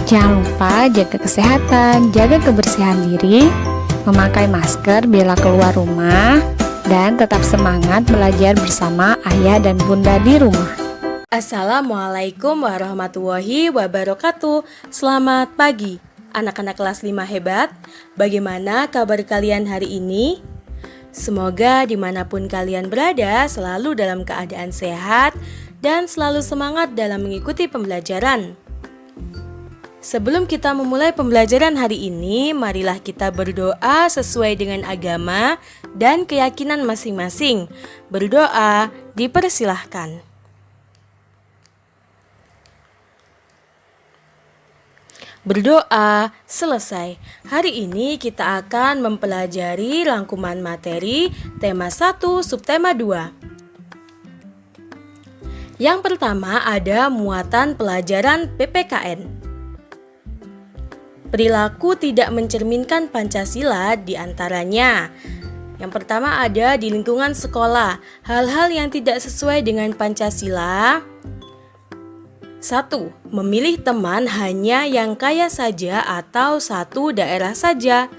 Jangan lupa jaga kesehatan, jaga kebersihan diri, memakai masker bila keluar rumah, dan tetap semangat belajar bersama ayah dan bunda di rumah. Assalamualaikum warahmatullahi wabarakatuh. Selamat pagi anak-anak kelas 5 hebat. Bagaimana kabar kalian hari ini? Semoga dimanapun kalian berada selalu dalam keadaan sehat dan selalu semangat dalam mengikuti pembelajaran. Sebelum kita memulai pembelajaran hari ini, marilah kita berdoa sesuai dengan agama dan keyakinan masing-masing. Berdoa dipersilahkan. Berdoa selesai. Hari ini kita akan mempelajari rangkuman materi tema 1 subtema 2. Yang pertama ada muatan pelajaran PPKN. Perilaku tidak mencerminkan Pancasila diantaranya. Yang pertama ada di lingkungan sekolah. Hal-hal yang tidak sesuai dengan Pancasila. 1. Memilih teman hanya yang kaya saja atau satu daerah saja.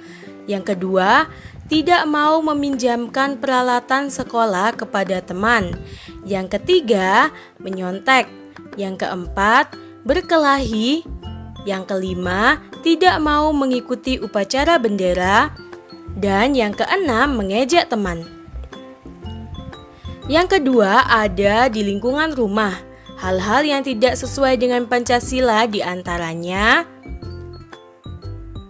Yang kedua, tidak mau meminjamkan peralatan sekolah kepada teman. Yang ketiga, menyontek. Yang keempat, berkelahi. Yang kelima, tidak mau mengikuti upacara bendera. Dan yang keenam, mengejek teman. Yang kedua, ada di lingkungan rumah. Hal-hal yang tidak sesuai dengan Pancasila diantaranya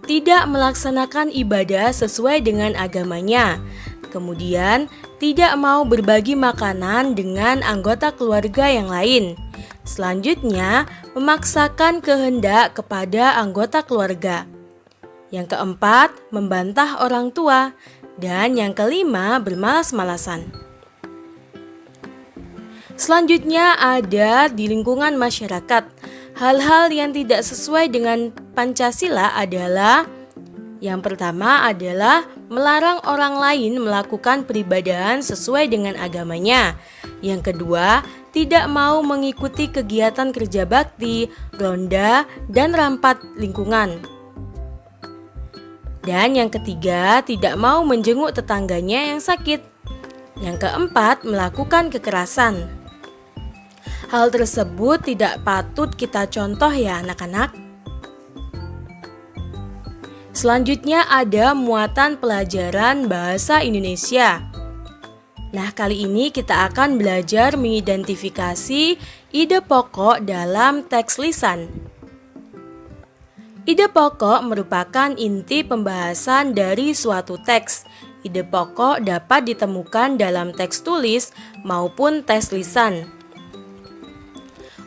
tidak melaksanakan ibadah sesuai dengan agamanya. Kemudian, tidak mau berbagi makanan dengan anggota keluarga yang lain. Selanjutnya, memaksakan kehendak kepada anggota keluarga. Yang keempat, membantah orang tua. Dan yang kelima, bermalas-malasan. Selanjutnya ada di lingkungan masyarakat. Hal-hal yang tidak sesuai dengan Pancasila adalah yang pertama adalah melarang orang lain melakukan peribadahan sesuai dengan agamanya. Yang kedua, tidak mau mengikuti kegiatan kerja bakti, ronda, dan rampat lingkungan. Dan yang ketiga, tidak mau menjenguk tetangganya yang sakit. Yang keempat, melakukan kekerasan. Hal tersebut tidak patut kita contoh ya anak-anak. Selanjutnya ada muatan pelajaran bahasa Indonesia. Nah, kali ini kita akan belajar mengidentifikasi ide pokok dalam teks lisan. Ide pokok merupakan inti pembahasan dari suatu teks. Ide pokok dapat ditemukan dalam teks tulis maupun teks lisan.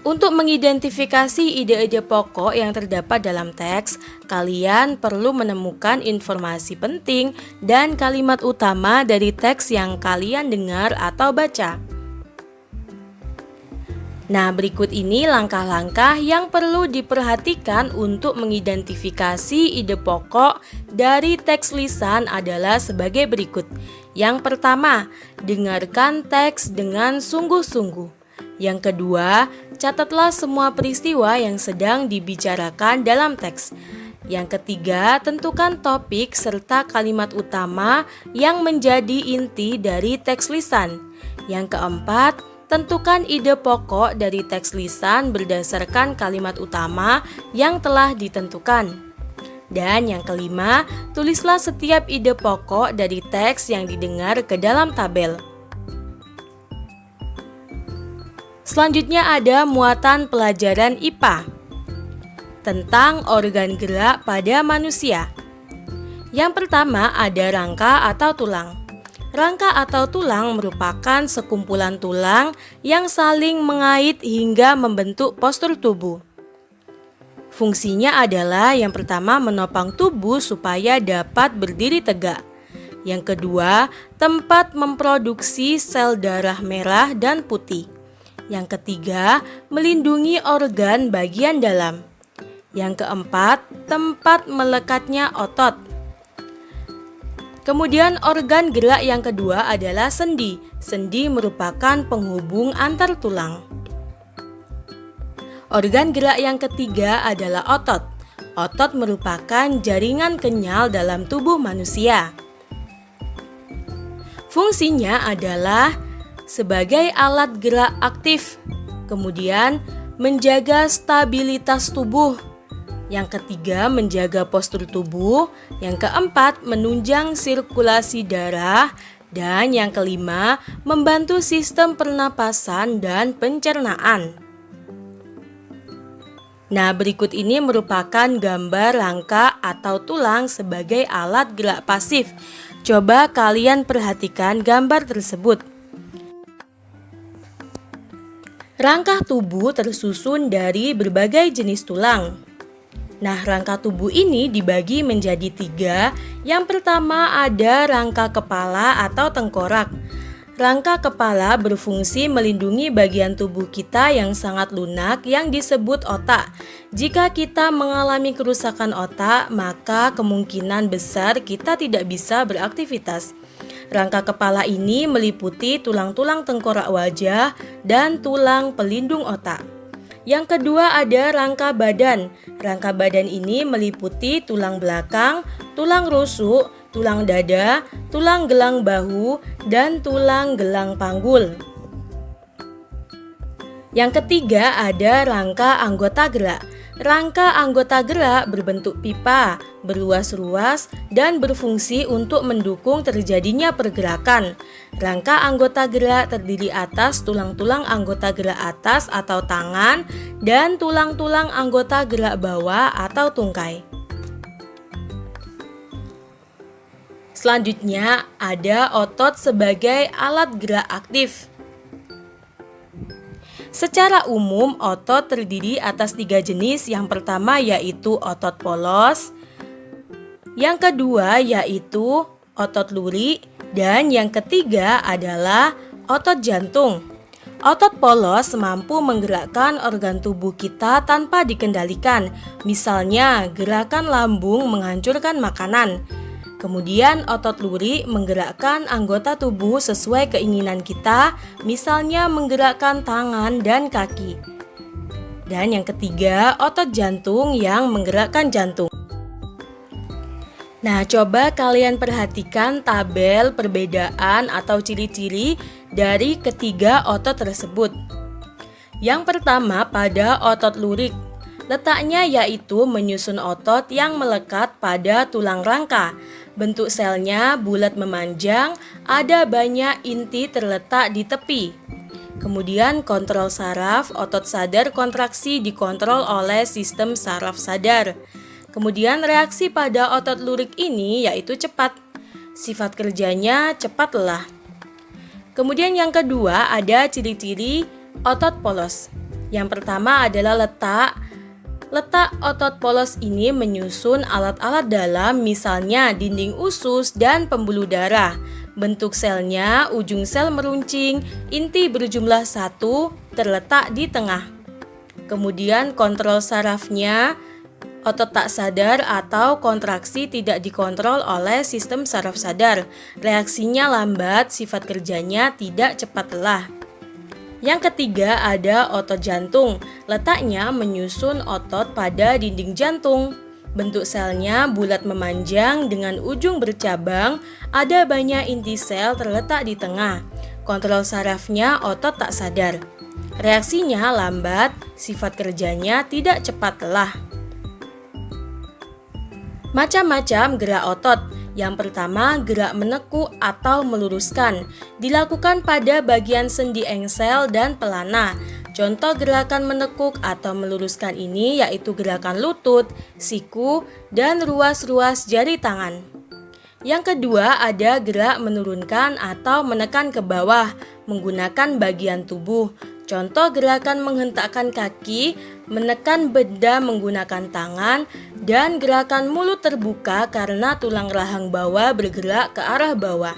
Untuk mengidentifikasi ide-ide pokok yang terdapat dalam teks, kalian perlu menemukan informasi penting dan kalimat utama dari teks yang kalian dengar atau baca. Nah, berikut ini langkah-langkah yang perlu diperhatikan untuk mengidentifikasi ide pokok dari teks lisan adalah sebagai berikut. Yang pertama, dengarkan teks dengan sungguh-sungguh. Yang kedua, catatlah semua peristiwa yang sedang dibicarakan dalam teks. Yang ketiga, tentukan topik serta kalimat utama yang menjadi inti dari teks lisan. Yang keempat, tentukan ide pokok dari teks lisan berdasarkan kalimat utama yang telah ditentukan. Dan yang kelima, tulislah setiap ide pokok dari teks yang didengar ke dalam tabel. Selanjutnya ada muatan pelajaran IPA tentang organ gerak pada manusia. Yang pertama ada rangka atau tulang. Rangka atau tulang merupakan sekumpulan tulang yang saling mengait hingga membentuk postur tubuh. Fungsinya adalah yang pertama menopang tubuh supaya dapat berdiri tegak. Yang kedua, tempat memproduksi sel darah merah dan putih. Yang ketiga, melindungi organ bagian dalam. Yang keempat, tempat melekatnya otot. Kemudian organ gerak yang kedua adalah sendi. Sendi merupakan penghubung antar tulang. Organ gerak yang ketiga adalah otot. Otot merupakan jaringan kenyal dalam tubuh manusia. Fungsinya adalah sebagai alat gerak aktif, kemudian menjaga stabilitas tubuh. Yang ketiga, menjaga postur tubuh. Yang keempat, menunjang sirkulasi darah. Dan yang kelima, membantu sistem pernapasan dan pencernaan. Nah, berikut ini merupakan gambar rangka atau tulang sebagai alat gerak pasif. Coba kalian perhatikan gambar tersebut. Rangka tubuh tersusun dari berbagai jenis tulang. Nah, rangka tubuh ini dibagi menjadi 3. Yang pertama ada rangka kepala atau tengkorak. Rangka kepala berfungsi melindungi bagian tubuh kita yang sangat lunak yang disebut otak. Jika kita mengalami kerusakan otak, maka kemungkinan besar kita tidak bisa beraktivitas. Rangka kepala ini meliputi tulang-tulang tengkorak wajah dan tulang pelindung otak. Yang kedua ada rangka badan. Rangka badan ini meliputi tulang belakang, tulang rusuk, tulang dada, tulang gelang bahu, dan tulang gelang panggul. Yang ketiga ada rangka anggota gerak. Rangka anggota gerak berbentuk pipa, berluas-ruas, dan berfungsi untuk mendukung terjadinya pergerakan. Rangka anggota gerak terdiri atas tulang-tulang anggota gerak atas atau tangan dan tulang-tulang anggota gerak bawah atau tungkai. Selanjutnya ada otot sebagai alat gerak aktif. Secara umum, otot terdiri atas 3 jenis. Yang pertama yaitu otot polos, yang kedua yaitu otot lurik, dan yang ketiga adalah otot jantung. Otot polos mampu menggerakkan organ tubuh kita tanpa dikendalikan, misalnya gerakan lambung menghancurkan makanan. Kemudian otot lurik menggerakkan anggota tubuh sesuai keinginan kita, misalnya menggerakkan tangan dan kaki. Dan yang ketiga, otot jantung yang menggerakkan jantung. Nah, coba kalian perhatikan tabel perbedaan atau ciri-ciri dari ketiga otot tersebut. Yang pertama pada otot lurik. Letaknya yaitu menyusun otot yang melekat pada tulang rangka. Bentuk selnya bulat memanjang, ada banyak inti terletak di tepi. Kemudian kontrol saraf, otot sadar kontraksi dikontrol oleh sistem saraf sadar. Kemudian reaksi pada otot lurik ini yaitu cepat. Sifat kerjanya cepat lelah. Kemudian yang kedua ada ciri-ciri otot polos. Yang pertama adalah letak. Letak otot polos ini menyusun alat-alat dalam, misalnya dinding usus dan pembuluh darah. Bentuk selnya, ujung sel meruncing, inti berjumlah 1, terletak di tengah. Kemudian kontrol sarafnya, otot tak sadar atau kontraksi tidak dikontrol oleh sistem saraf sadar. Reaksinya lambat, sifat kerjanya tidak cepat lelah. Yang ketiga ada otot jantung. Letaknya menyusun otot pada dinding jantung. Bentuk selnya bulat memanjang dengan ujung bercabang, ada banyak inti sel terletak di tengah. Kontrol sarafnya otot tak sadar. Reaksinya lambat, sifat kerjanya tidak cepat lelah. Macam-macam gerak otot. Yang pertama, gerak menekuk atau meluruskan, dilakukan pada bagian sendi engsel dan pelana. Contoh gerakan menekuk atau meluruskan ini yaitu gerakan lutut, siku, dan ruas-ruas jari tangan. Yang kedua ada gerak menurunkan atau menekan ke bawah menggunakan bagian tubuh. Contoh gerakan menghentakkan kaki, menekan benda menggunakan tangan, dan gerakan mulut terbuka karena tulang rahang bawah bergerak ke arah bawah.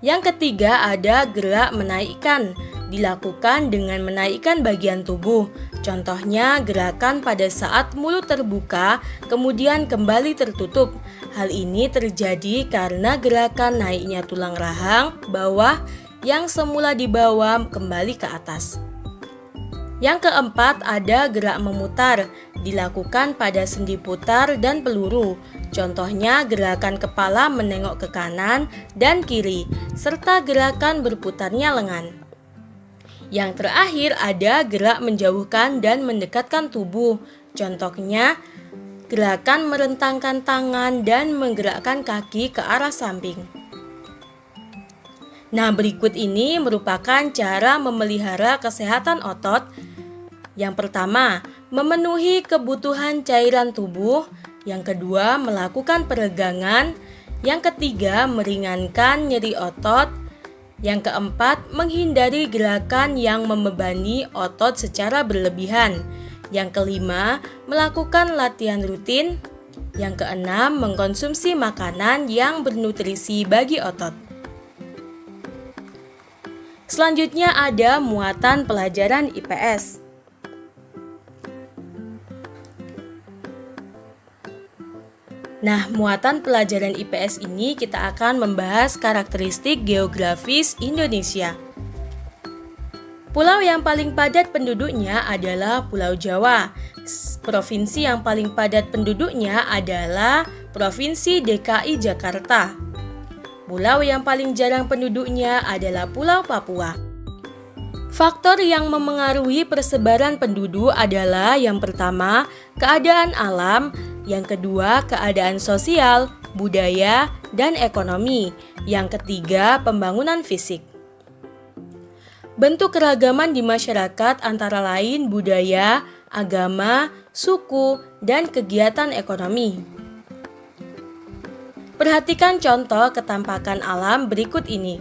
Yang ketiga ada gerak menaikkan, dilakukan dengan menaikkan bagian tubuh. Contohnya gerakan pada saat mulut terbuka kemudian kembali tertutup. Hal ini terjadi karena gerakan naiknya tulang rahang bawah yang semula di bawah kembali ke atas. Yang keempat ada gerak memutar, dilakukan pada sendi putar dan peluru. Contohnya gerakan kepala menengok ke kanan dan kiri, serta gerakan berputarnya lengan. Yang terakhir ada gerak menjauhkan dan mendekatkan tubuh. Contohnya gerakan merentangkan tangan dan menggerakkan kaki ke arah samping. Nah, berikut ini merupakan cara memelihara kesehatan otot. Yang pertama, memenuhi kebutuhan cairan tubuh. Yang kedua, melakukan peregangan. Yang ketiga, meringankan nyeri otot. Yang keempat, menghindari gerakan yang membebani otot secara berlebihan. Yang kelima, melakukan latihan rutin. Yang keenam, mengkonsumsi makanan yang bernutrisi bagi otot. Selanjutnya ada muatan pelajaran IPS. Nah, muatan pelajaran IPS ini kita akan membahas karakteristik geografis Indonesia. Pulau yang paling padat penduduknya adalah Pulau Jawa. Provinsi yang paling padat penduduknya adalah Provinsi DKI Jakarta. Pulau yang paling jarang penduduknya adalah Pulau Papua. Faktor yang memengaruhi persebaran penduduk adalah yang pertama, keadaan alam, yang kedua, keadaan sosial, budaya, dan ekonomi. Yang ketiga, pembangunan fisik. Bentuk keragaman di masyarakat antara lain budaya, agama, suku, dan kegiatan ekonomi. Perhatikan contoh ketampakan alam berikut ini.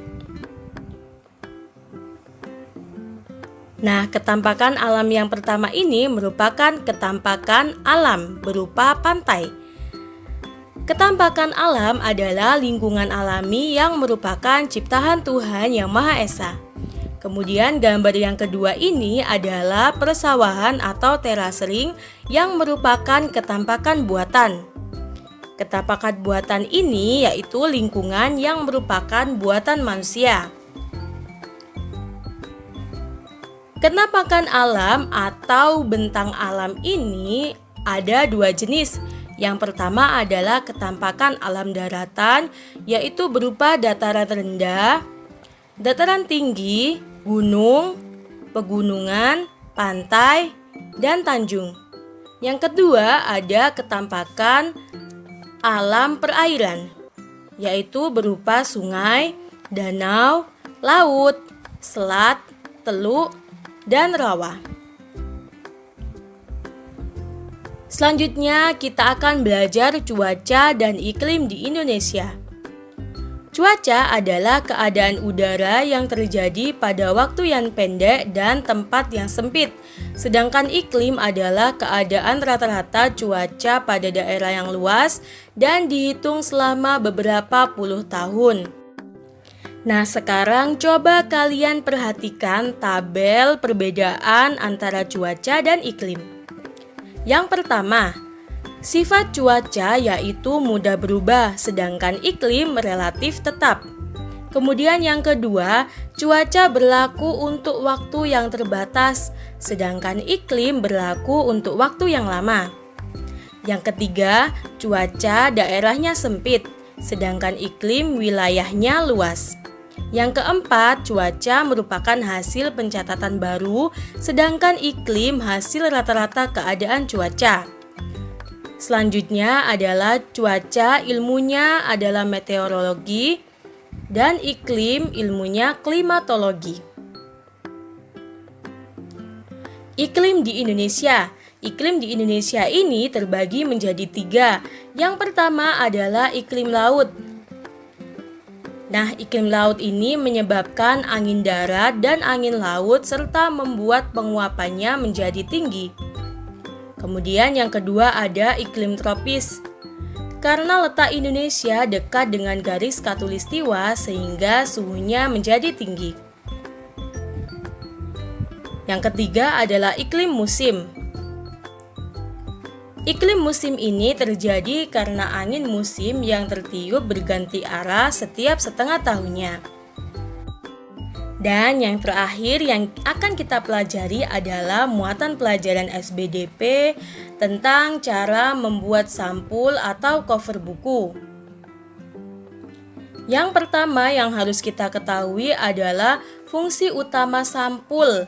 Nah, ketampakan alam yang pertama ini merupakan ketampakan alam berupa pantai. Ketampakan alam adalah lingkungan alami yang merupakan ciptaan Tuhan Yang Maha Esa. Kemudian gambar yang kedua ini adalah persawahan atau terasering yang merupakan ketampakan buatan. Ketampakan buatan ini yaitu lingkungan yang merupakan buatan manusia. Ketampakan alam atau bentang alam ini ada dua jenis. Yang pertama adalah ketampakan alam daratan, yaitu berupa dataran rendah, dataran tinggi, gunung, pegunungan, pantai, dan tanjung. Yang kedua ada ketampakan alam perairan, yaitu berupa sungai, danau, laut, selat, teluk, dan rawa. Selanjutnya kita akan belajar cuaca dan iklim di Indonesia. Cuaca adalah keadaan udara yang terjadi pada waktu yang pendek dan tempat yang sempit. Sedangkan iklim adalah keadaan rata-rata cuaca pada daerah yang luas dan dihitung selama beberapa puluh tahun. Nah, sekarang coba kalian perhatikan tabel perbedaan antara cuaca dan iklim. Yang pertama, sifat cuaca yaitu mudah berubah, sedangkan iklim relatif tetap. Kemudian yang kedua, cuaca berlaku untuk waktu yang terbatas, sedangkan iklim berlaku untuk waktu yang lama. Yang ketiga, cuaca daerahnya sempit, sedangkan iklim wilayahnya luas. Yang keempat, cuaca merupakan hasil pencatatan baru, sedangkan iklim hasil rata-rata keadaan cuaca. Selanjutnya adalah cuaca, ilmunya adalah meteorologi, dan iklim ilmunya klimatologi. Iklim di Indonesia. Iklim di Indonesia ini terbagi menjadi 3. Yang pertama adalah iklim laut. Nah, iklim laut ini menyebabkan angin darat dan angin laut serta membuat penguapannya menjadi tinggi. Kemudian yang kedua ada iklim tropis. Karena letak Indonesia dekat dengan garis khatulistiwa sehingga suhunya menjadi tinggi. Yang ketiga adalah iklim musim. Iklim musim ini terjadi karena angin musim yang tertiup berganti arah setiap setengah tahunnya. Dan yang terakhir yang akan kita pelajari adalah muatan pelajaran SBDP tentang cara membuat sampul atau cover buku. Yang pertama yang harus kita ketahui adalah fungsi utama sampul.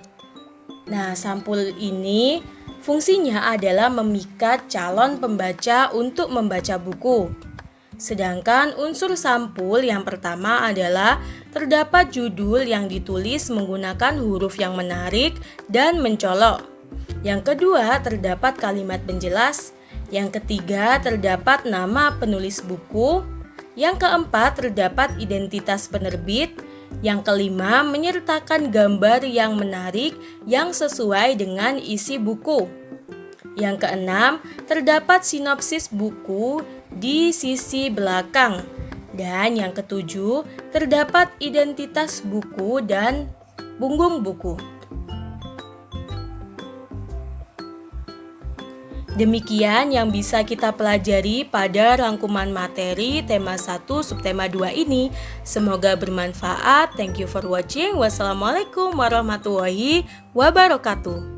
Nah, sampul ini fungsinya adalah memikat calon pembaca untuk membaca buku. Sedangkan unsur sampul yang pertama adalah terdapat judul yang ditulis menggunakan huruf yang menarik dan mencolok. Yang kedua, terdapat kalimat penjelas. Yang ketiga, terdapat nama penulis buku. Yang keempat, terdapat identitas penerbit. Yang kelima, menyertakan gambar yang menarik yang sesuai dengan isi buku. Yang keenam, terdapat sinopsis buku di sisi belakang. Dan yang ketujuh, terdapat identitas buku dan punggung buku. Demikian yang bisa kita pelajari pada rangkuman materi tema 1 subtema 2 ini. Semoga bermanfaat. Thank you for watching. Wassalamualaikum warahmatullahi wabarakatuh.